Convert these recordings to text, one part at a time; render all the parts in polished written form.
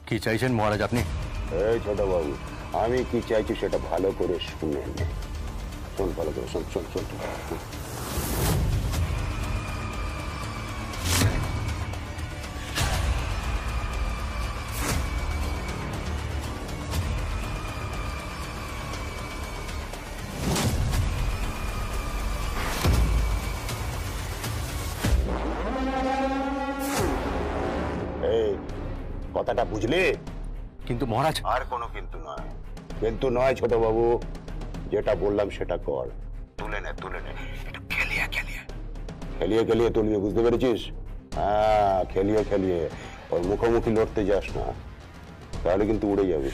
কি চাইছেন মহারাজ আপনি? এই ছোট বাবু, আমি কি চাইছি সেটা ভালো করে শুনে নে। শোন ভালো করে, শোন শোন শোন। এই কথাটা বুঝলি? কিন্তু মহারাজ। আর কোনো কিন্তু নয়, কিন্তু নয় ছোট বাবু, যেটা বললাম সেটা কর। তুলে নে তুলে নে, একটু খেলিয়ে খেলিয়ে খেলিয়ে খেলিয়ে তুলবি, বুঝতে পেরেছিস? হ্যাঁ, খেলিয়ে খেলিয়ে, ওর মুখোমুখি লড়তে যাস না, তাহলে কিন্তু উড়ে যাবি।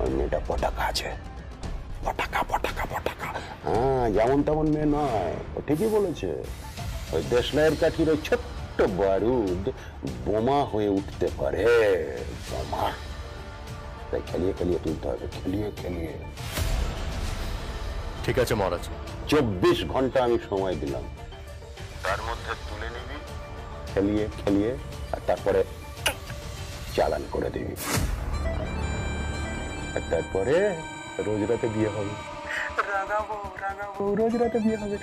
ওই মেয়েটা পটাকা আছে, পটাকা পটাকা পটাকা। হ্যাঁ, যেমন তেমন মেয়ে নয়, ও ঠিকই বলেছে। ওই দেশলাইয়ের কাঠির ওই ছোট্ট বারুদ বোমা হয়ে উঠতে পারে, বোমা। তাই খেলিয়ে খেলিয়ে তুলতে হবে, খেলিয়ে খেলিয়ে। ঠিক আছে মহারাজ। 24 ঘন্টা আমি সময় দিলাম, তার মধ্যে তুলে নিবি খেলিয়ে খেলিয়ে, আর তারপরে চালান করে দিবি। আর তারপরে রোজ রাতে বিয়ে হবে। রাগাবো রাগাবো, রোজ রাতে বিয়ে হবে।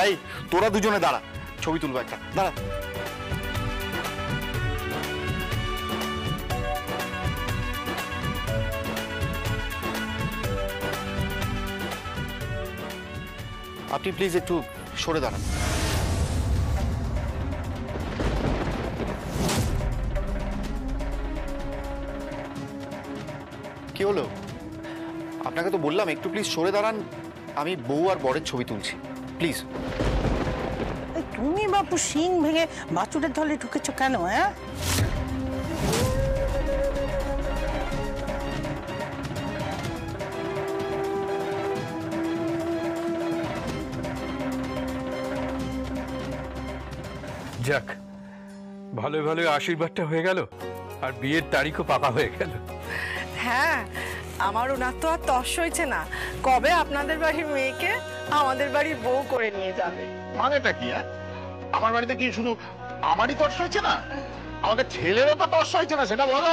এই তোরা দুজনে দাঁড়া, ছবি তুলবো একটা, দাঁড়া। আপনি প্লিজ একটু সরে দাঁড়ান। কি হলো? আপনাকে তো বললাম একটু প্লিজ সরে দাঁড়ান, আমি বউ আর বরের ছবি তুলছি, প্লিজ। তুমি বাপু শিং ভেঙে বাছুরের দলে ঢুকেছো কেন? হ্যাঁ, যাক, ভালো ভালো আশীর্বাদটা হয়ে গেল, আর বিয়ের তারিখও পাকা হয়ে গেল। হ্যাঁ, আমার ওনার তো আর তস হয়েছে না, কবে আপনাদের বাড়ির মেয়েকে আমাদের বাড়ির বউ করে নিয়ে যাবে। মানেটা কি? আমার বাড়িতে কি শুধু আমারই তর্স হয়েছে না, আমাকে ছেলেরও তো তর্স হয়েছে না, সেটা বলো।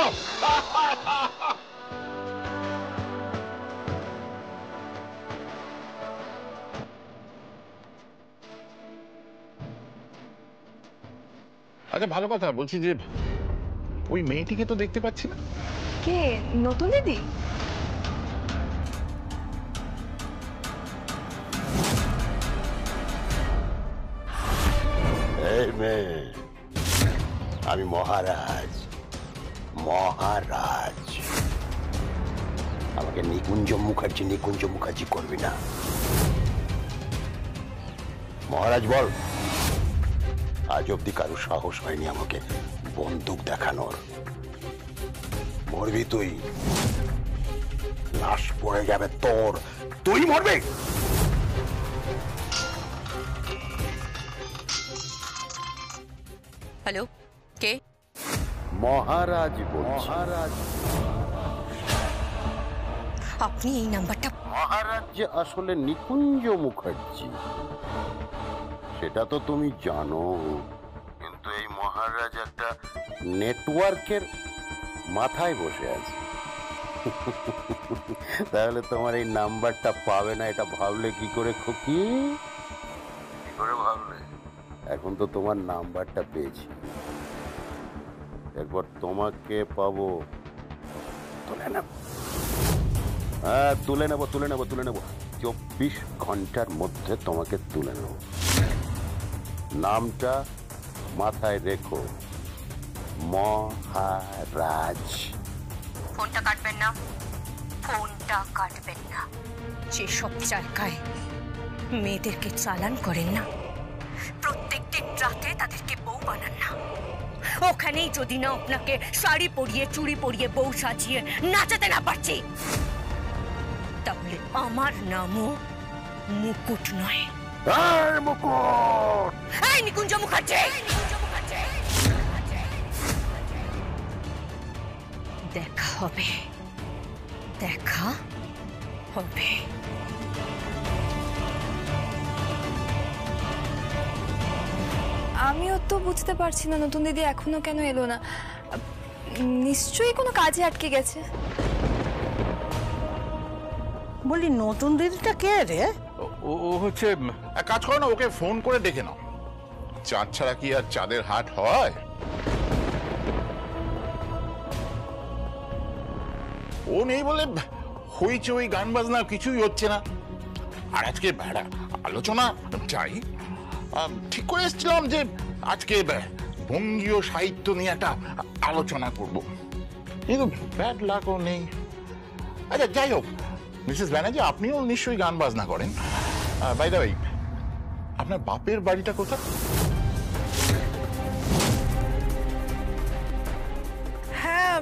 আচ্ছা, ভালো কথা বলছি যে ওই মেয়েটিকে তো দেখতে পাচ্ছি না। কে? নতুন দিদি? এই মেয়ে, আমি মহারাজ, মহারাজ। আমাকে নিকুঞ্জ মুখার্জি নিকুঞ্জ মুখার্জি করবি না। মহারাজ বল, আজ অব্দি কারো সাহস হয়নি আমাকে বন্দুক দেখানোর। মরবি তুই, লাশ পড়ে যাবে তোর, তুই মরবি। হ্যালো, কে? মহারাজ বলছি। মহারাজ, আপনি এই নাম্বারটা? মহারাজ যে আসলে নিকুঞ্জ মুখার্জি সেটা তো তুমি জানো, কিন্তু এই মহারাজ একটা নেটওয়ার্কের মাথায় বসে আছে। তাহলে তোমার এই নাম্বারটা পাবে না এটা ভাবলে কি করে খুকি? কি করে ভাবলে? এখন তো তোমার নাম্বারটা পেয়েছি, একবার তোমাকে পাবো। তুলে নেব, হ্যাঁ তুলে নেবো 24 ঘন্টার মধ্যে তোমাকে তুলে নেব। নামটা মাথায় রেখো, মহারাজ। ফোনটা কাটবেন না, ফোনটা কাটবেন না। যেসব জায়গায় মেয়েদেরকে চালান করেন না, প্রত্যেকদিন রাতে তাদেরকে বউ বানান না, ওখানেই যদি না আপনাকে শাড়ি পরিয়ে চুড়ি পরিয়ে বউ সাজিয়ে নাচাতে না পারছি, তাহলে আমার নামও মুকুট নয়। মুকুট! এই নিকুঞ্জ মুখার্জি, দেখা হবে, দেখা হবে। আমিও তো বুঝতে পারছি না নতুন দিদি এখনো কেন এলো না। নিশ্চয়ই কোনো কাজে আটকে গেছে। বলি নতুন দিদিটা কে রে? ও হচ্ছে এক কাজ করো না, ওকে ফোন করে ডেকে নাও। চাঁদ ছাড়া কি আর চাঁদের হাট হয়? ও নেই বলে হইচই গান বাজনা কিছুই হচ্ছে না। আর আজকে আলোচনা চাই, ঠিক করে এসেছিলাম যে আজকে বঙ্গীয় সাহিত্য নিয়ে একটা আলোচনা করব, কিন্তু ব্যাড লাকও নেই। আচ্ছা যাই হোক, মিসেস ব্যানার্জি আপনিও নিশ্চয়ই গান বাজনা করেন। বাই দা ওয়ে, আপনার বাপের বাড়িটা কোথায়? হ্যাঁ,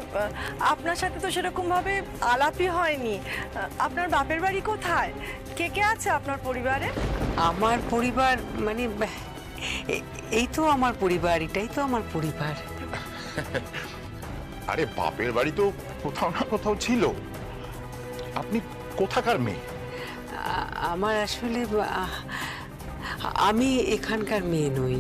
আপনার সাথে তো সেরকম ভাবে আলাপই হয়নি। আপনার বাপের বাড়ি কোথায়? কে কে আছে আপনার পরিবারে? আমার পরিবার মানে এই তো আমার পরিবার, এটাই তো আমার পরিবার। আরে বাপের বাড়ি তো কোথাও না কোথাও ছিল। আপনি কোথাকার মেয়ে? আমার আসলে আমি এখানকার মেয়ে নই।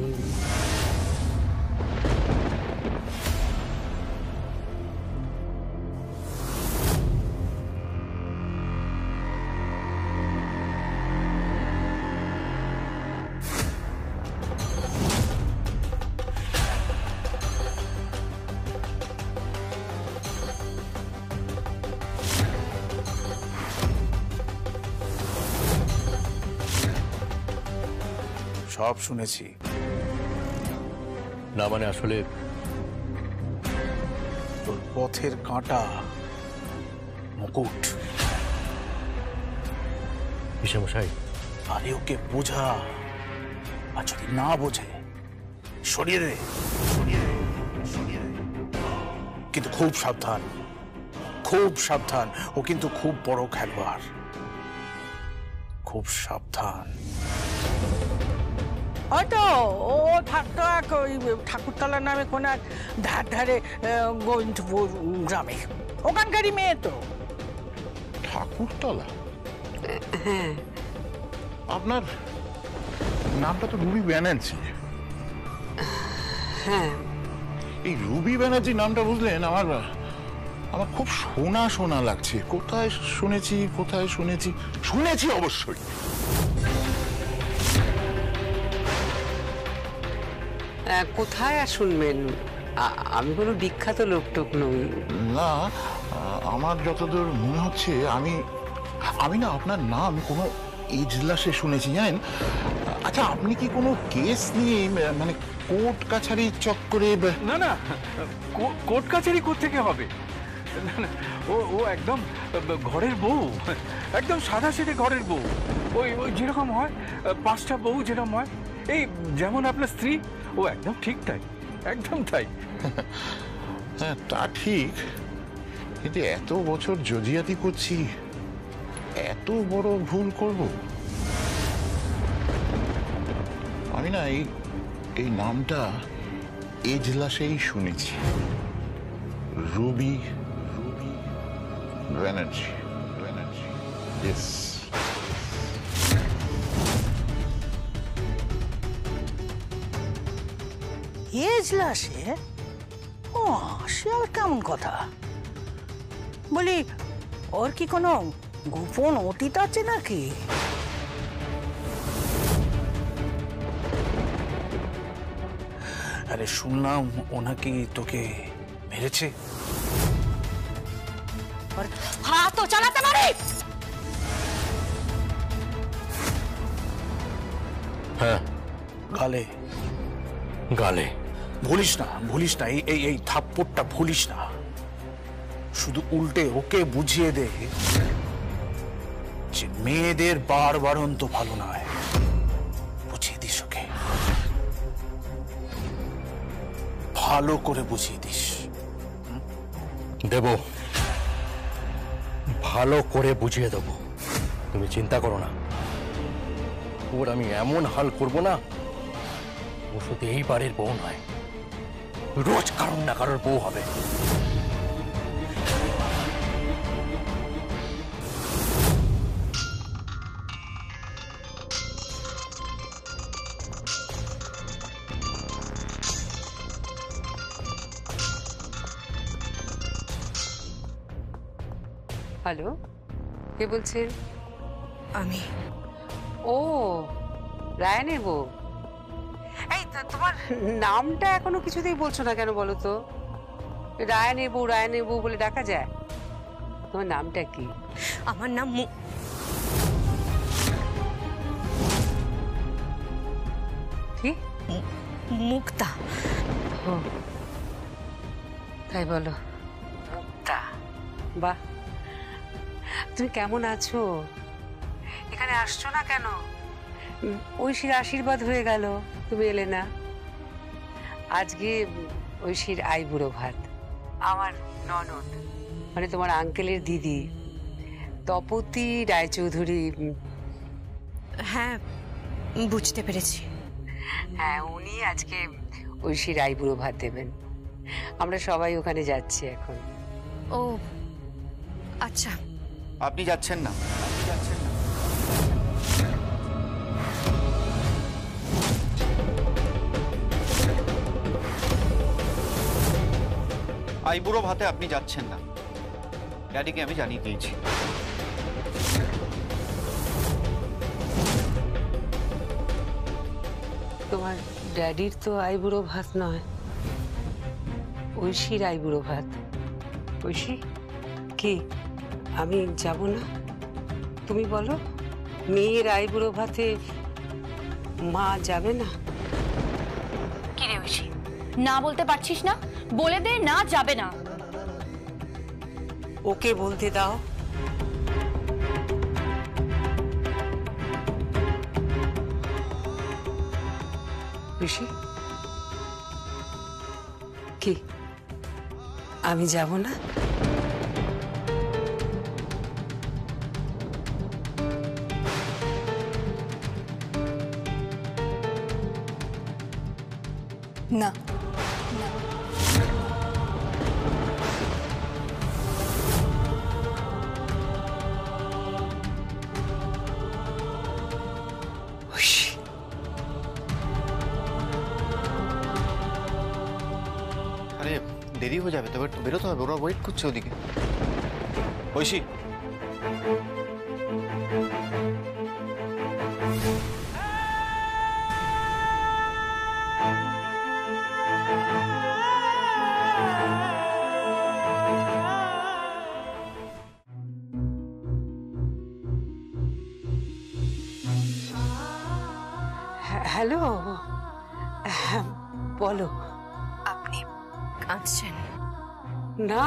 সব শুনেছি। না মানে আসলে তোর পথের কাঁটা মুকুট। বিষমশাই, আরে ওকে বোঝা, আর যদি না বোঝে সরিয়ে দে, কিন্তু খুব সাবধান, খুব সাবধান। ও কিন্তু খুব বড় খেলোয়াড়, খুব সাবধান। হয়তো ও থাকতো এক ওই ঠাকুরতলা নামে কোন এক ধারে গোবিন্দপুর গ্রামে, ওখানকারই মেয়ে তো। ঠাকুরতলা? আপনার নামটা তো রুবি ব্যানার্জি। হ্যাঁ, এই রুবি ব্যানার্জি নামটা বুঝলেন আমার খুব শোনা শোনা লাগছে। কোথায় শুনেছি শুনেছি অবশ্যই। কোথায় আর শুনবেন? আমি কোনো বিখ্যাত লোকটোক নই। না, আমার যতদূর মনে হচ্ছে আমি না আপনার নাম কোনো এজলাসে শুনেছি, জানেন। আচ্ছা, আপনি কি কোনো কেস নিয়ে মানে কোর্ট কাছারি চক্করে? না না, কোর্ট কাছারি কোত্থেকে হবে? না না, ও একদম ঘরের বউ, একদম সাদা সিধে ঘরের বউ। ওই যেরকম হয়, 5টা বউ যেরকম হয়, এই যেমন আপনার স্ত্রী, ও একদম ঠিক তাই, একদম তাই। হ্যাঁ তা ঠিক, কিন্তু এত বছর জজিয়াতি করছি, এত বড় ভুল করব? আমি না এই নামটা এজলাসেই শুনেছি, রুবি ব্যানার্জি। ইয়েস। এজলাসে? ও, সে আর কেমন কথা? বলি ওর কি কোনো গোপন অতীত আছে নাকি? আরে শুনলাম ও নাকি তোকে মেরেছে। হাত তো চালাতে পারে। হ্যাঁ, গালে গালে। ভুলিস না, ভুলিস না, এই এই এই থাপ্পড়টা ভুলিস না। শুধু উল্টে ওকে বুঝিয়ে দে যে মেয়েদের বারবারন তো ভালো নয়। বুঝিয়ে দিস ওকে, ভালো করে বুঝিয়ে দিস। দেব, ভালো করে বুঝিয়ে দেবো, তুমি চিন্তা করো না। ওর আমি এমন হাল করব না, ও শুধু এই বাড়ির বউ নয়, রোজ কারণ না কারোর বউ হবে। হ্যালো, কে বলছেন? আমি। ও, রায়ানের বউ। এই তো, তোমার নামটা এখনো কিছুতেই বলছো না কেন বলো তো? রায়ানের বউ, রায়ানের বউ বলে ডাকা যায়? তোমার নামটা কি? আমার নাম কি? মুক্তা। ও, তাই বলো? মুক্তা, বাহ। তুমি কেমন আছো? এখানে আসছো না কেন? ঐশীর আশীর্বাদ হয়ে গেল, তুমি এলে না। আজকে ঐশীর আইবুড়ো ভাত। আমার ননদ, মানে তোমার আঙ্কেলের দিদি তপতী রায়চৌধুরী। হ্যাঁ, বুঝতে পেরেছি। হ্যাঁ, উনি আজকে ঐশীর আইবুড়ো ভাত দেবেন। আমরা সবাই ওখানে যাচ্ছি এখন। ও আচ্ছা। আপনি যাচ্ছেন না? আইবুড়ো ভাতে আপনি যাচ্ছেন না, ড্যাডিকে আমি জানিয়ে দিয়েছি। তোমার ড্যাডির তো আইবুড়ো ভাত নয়, ঐশীর আইবুড়ো ভাত। ঐশী, কি আমি যাব না? তুমি বলো, মেয়ের আইবুড়ো ভাতে মা যাবে না? কি রে ঐশী, না বলতে পারছিস না? বলে দে না, যাবে না। ওকে বলতে দাও। ঋষি, কি আমি যাব না? না, আরে দেরি হয়ে যাবে, তবে একটু বেরোতে হবে, ওরা ওয়েট করছে ওদিকে। ঐশী, হ্যালো, হ্যাঁ বলো। আপনি কাঁদছেন? না,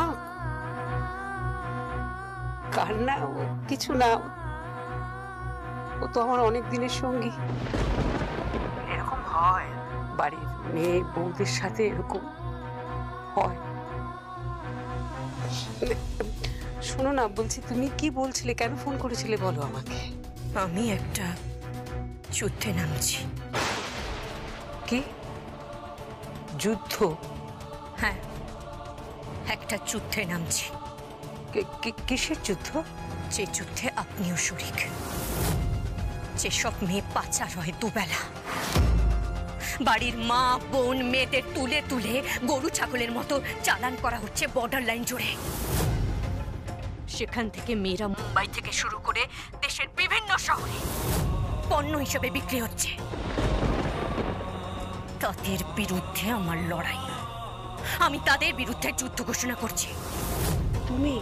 কান্না কিছু না, ও তো আমার অনেক দিনের সঙ্গী। এরকম হয়, বাড়ির মেয়ে বউদের সাথে এরকম হয়। শোনো না, বলছি তুমি কি বলছিলে, কেন ফোন করেছিলে বলো আমাকে। আমি একটা যুদ্ধে নামছি। কি যুদ্ধ? হ্যাঁ, একটা যুদ্ধে নামছি। কিসের যুদ্ধ? যে যুদ্ধে আপনিও শরিক। যেসব মেয়ে পাচার হয় দুবেলা, বাড়ির মা বোন মেয়েদের তুলে তুলে গরু ছাগলের মতো চালান করা হচ্ছে বর্ডার লাইন জুড়ে। সেখান থেকে মেয়েরা মুম্বাই থেকে শুরু করে দেশের বিভিন্ন শহরে পণ্য হিসেবে বিক্রি হচ্ছে। তাদের বিরুদ্ধে আমার লড়াই, আমি তাদের বিরুদ্ধে যুদ্ধ ঘোষণা করছি। তুমি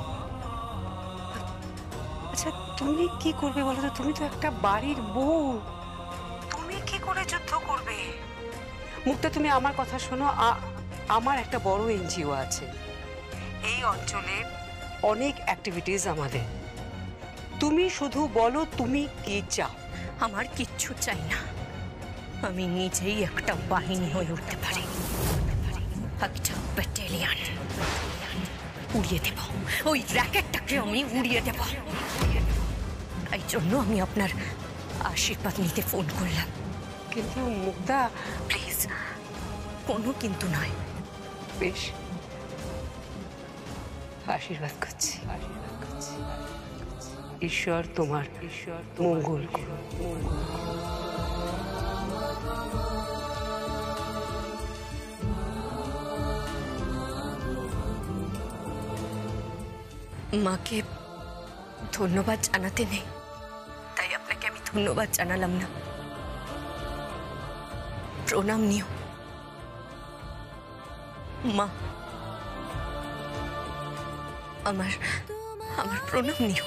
আচ্ছা তুমি কি করবে বলো তো? তুমি তো একটা বাড়ির বউ, তুমি কি করে যুদ্ধ করবে? মুক্তা, তুমি আমার কথা শোনো। আমার একটা বড় এনজিও আছে এই অঞ্চলে, অনেক অ্যাক্টিভিটিস আমাদের। তুমি শুধু বলো তুমি কি চাও। আমার কিচ্ছু চাই না, আমি নিজেই একটা বাহিনী হয়ে উঠতে পারি, একটা ব্যাটালিয়ন উড়িয়ে দেব, ওই র্যাকেটটাকে আমি উড়িয়ে দেব। এই জন্য আমি আপনার আশীর্বাদ নিতে ফোন করলাম। কিন্তু মুক্তা, প্লিজ, কোনো কিন্তু নয়। বেশ, আশীর্বাদ করছি। ঈশ্বর তোমার মঙ্গল করুন। মাকে ধন্যবাদ জানাতে নেই, তাই আপনাকে আমি ধন্যবাদ জানালাম না। প্রণাম নিও মা, আমার প্রণাম নিও।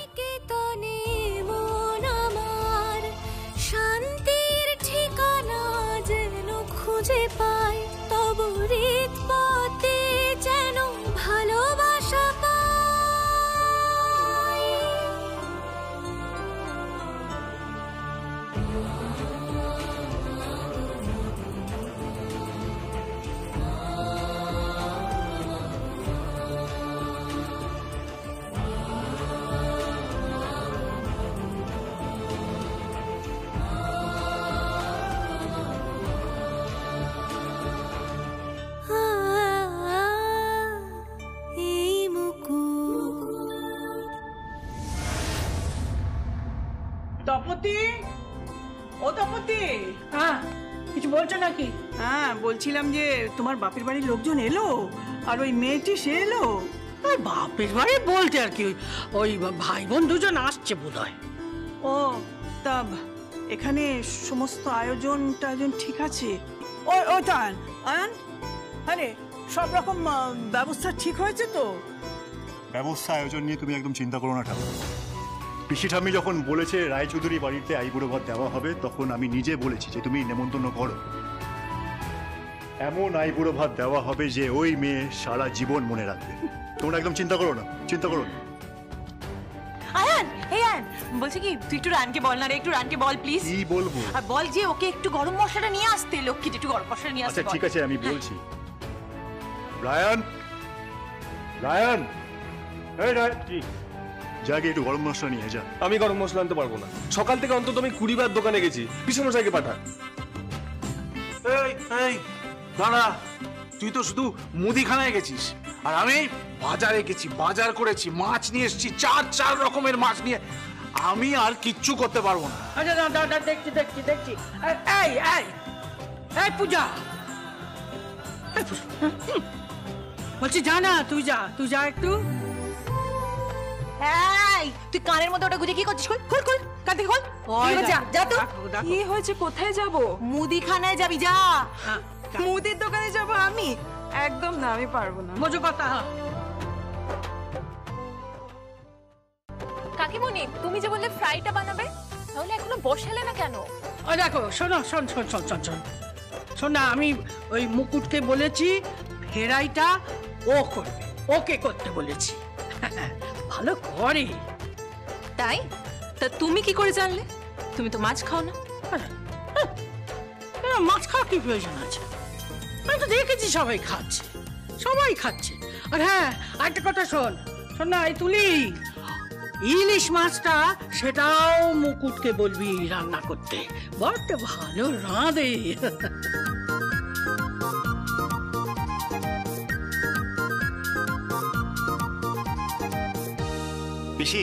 শান্তির ঠিকানা যেন খুঁজে পাই, তব হৃদ পথে যেন ভালোবাসা পাই। তপতি, ও তপতি, হ্যাঁ কিছু বলছো নাকি? হ্যাঁ বলছিলাম যে তোমার বাপের বাড়ির লোকজন এলো, আর ওই মেয়েটি সে এলো। আর বাপের বাড়ি বলতে আর কি, ওই ভাই বোন দুজন আসছে বোধহয়। ও তা এখানে সমস্ত আয়োজন ঠিক আছে? ওই তো আয়ন, আরে সব রকম ব্যবস্থা ঠিক হয়েছে তো? ব্যবস্থা আয়োজন নিয়ে তুমি একদম চিন্তা করো না ঠাকুর। পিসি ঠাম্মি যখন বলেছে রায়চৌধুরী বাড়িতে আইবুড়ো ভাত দেওয়া হবে, তখন আমি নিজে বলেছি যে তুমি নেমন্তন্ন করো। এমন আইবুড়ো ভাত দেওয়া হবে যে ওই মেয়ে সারা জীবন মনে রাখবে। তোমরা একদম চিন্তা করো না, চিন্তা করো না। আয়ান, এই আয়ান, বলছি কি তুই একটু রানকে বল না রে, একটু রানকে বল প্লিজ। কি বলবো? আর বল যে ওকে একটু গরম মশলাটা নিয়ে আসতে, লক্ষ্মীটা একটু গরম মশলা নিয়ে আসতে। আচ্ছা ঠিক আছে, আমি বলছি। রায়ান, রায়ান, এই রায়ান, জাগে একটু গরম মশলা নিয়ে যা। আমি গরম মশলা আনতে পারবো না, সকাল থেকে অন্তত আমি 20 বার দোকানে গেছি। পিছনমশাইকে পাঠা। এই দাঁড়া, তুই তো শুধু মুদিখানায় গেছিস, আর আমি বাজারে গেছি, বাজার করেছি, মাছ নিয়ে এসেছি, চার রকমের মাছ নিয়ে। আমি আর কিচ্ছু করতে পারবো না। আচ্ছা দাদা, দেখছি। এই পূজা, বলছি যা না, তুই যা একটু। এই তুই কানের মধ্যে ওটা গুজে কি করছিস? খোল কান থেকে খোল। যা তো। কি হয়েছে? কোথায় যাব? মুদিখানায় যাবি, যা। মুদির দোকানে যাব আমি? একদম না, আমি পারবো না। বোঝো কথা। কাকিমণি, তুমি যে বললে ফ্রাইটা বানাবে, তাহলে এখনো বসালে না কেন? ওই দেখো, শোন না, আমি ওই মুকুটকে বলেছি ফেরাইটা ও করবে, ওকে করতে বলেছি। ভালো করে। তাই? তা তুমি কি করে জানলে? তুমি তো মাছ খাও না। মাছ খাওয়া কি প্রয়োজন আছে? আমি তো দেখেছি সবাই খাচ্ছে। আর হ্যাঁ, একটা কথা শোন না, এই তুলি, ইলিশ মাছটা সেটাও মুকুটকে বলবি রান্না করতে, বড্ড ভালো রাঁধে। পিসি,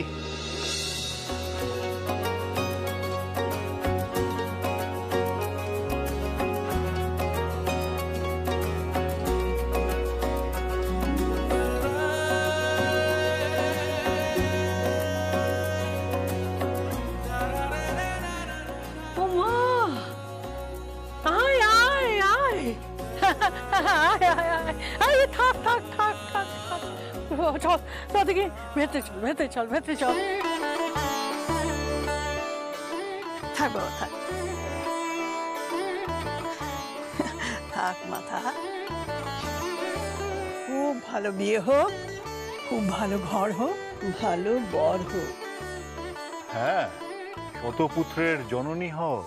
আরে থাক থাক থাক থাক থাক। চল চল দেখি, ভেতরে চল ভেতরে চল ভেতরে চল। থাক বাবা থাক থাক মাথা। খুব ভালো বিয়ে হোক, খুব ভালো ঘর হোক, ভালো বর হোক। হ্যাঁ, শতপুত্রের জননী হও।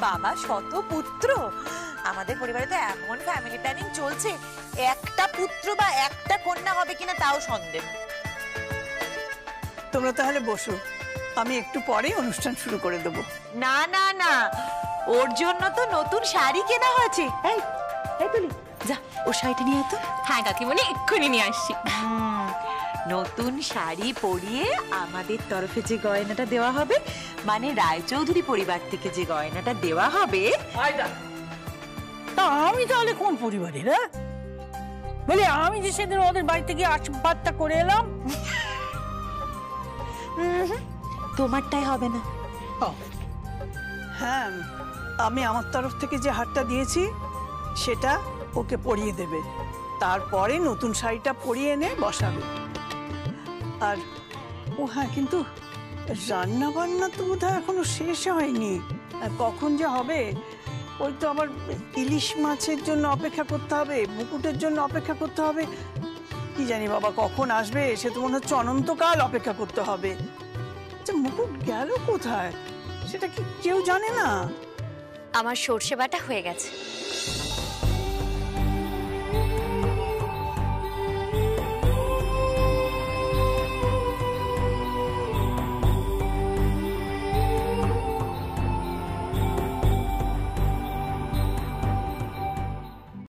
বাবা শত পুত্র, আমাদের পরিবারে তো এমন ফ্যামিলি প্ল্যানিং চলছে, একটা পুত্র বা একটা কন্যা হবে কিনা তাও সন্দেহ। তোমরা তাহলে বসো, আমি একটু পরে অনুষ্ঠান শুরু করে দেবো। না না না, ওর জন্য তো নতুন শাড়ি কেনা হয়েছে। এই এই তুলি যা ওর শাড়িটা নিয়ে আয় তো। হ্যাঁ কাকিমণি, এক্ষুনি নিয়ে আসছি। নতুন শাড়ি পরিয়ে আমাদের তরফে যে গয়নাটা দেওয়া হবে, মানে রায়চৌধুরী পরিবার থেকে যে গয়নাটা দেওয়া হবে। তা আমি তাহলে কোন পরিবারের? হ্যাঁ বলি, আমি যে সেদিন ওদের বাড়িতে গিয়ে আশীর্বাদটা করে এলাম। তোমারটাই হবে না। হ্যাঁ, আমি আমার তরফ থেকে যে হারটা দিয়েছি সেটা ওকে পরিয়ে দেবে, তারপরে নতুন শাড়িটা পরিয়ে এনে বসাবে। আর ও হ্যাঁ, কিন্তু রান্না বান্না তো বোধহয় এখনো শেষ হয়নি, আর কখন যে হবে। ওই তো আবার ইলিশ মাছের জন্য অপেক্ষা করতে হবে, মুকুটের জন্য অপেক্ষা করতে হবে, কি জানি বাবা কখন আসবে, সে তো মনে হচ্ছে অনন্তকাল অপেক্ষা করতে হবে। আচ্ছা, মুকুট গেল কোথায় সেটা কি কেউ জানে না? আমার সর্ষে বাটা হয়ে গেছে।